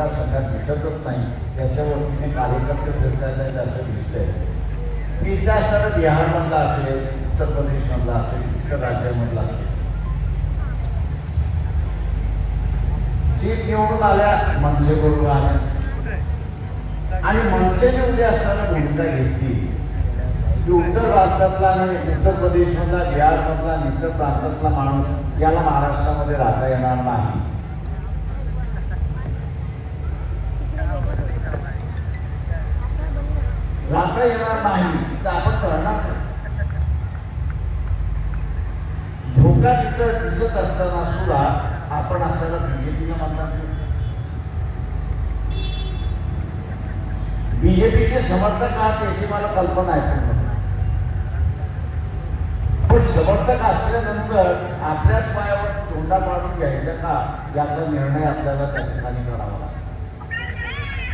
सध्या दिसतच नाही, त्याच्यावरती कार्यकर्ते फिरतायत असं दिसतंय. मी इथं असताना बिहारमधला असेल, उत्तर प्रदेशमधला असेल, इतर राज्यामधला असेल, सीट निवडून आल्या मनसेबरोबर आल्या आणि मनसेने उद्या असताना भूमिका घेतली की उत्तर भारतातला आणि उत्तर प्रदेशमधला, बिहारमधला, इतर प्रांतातला माणूस याला महाराष्ट्रामध्ये राहता येणार नाही. राहता येणार नाही तर आपण करणार. धोका तिथं दिसत असताना सुद्धा आपण असताना बीजेपीला मतदान केलं. बीजेपीचे समर्थक आहात याची मला कल्पना आहे, पण समर्थक असल्यानंतर आपल्याच पायावर तोंडा पाडून घ्यायचा का याचा निर्णय आपल्याला त्या ठिकाणी करावा लागतो.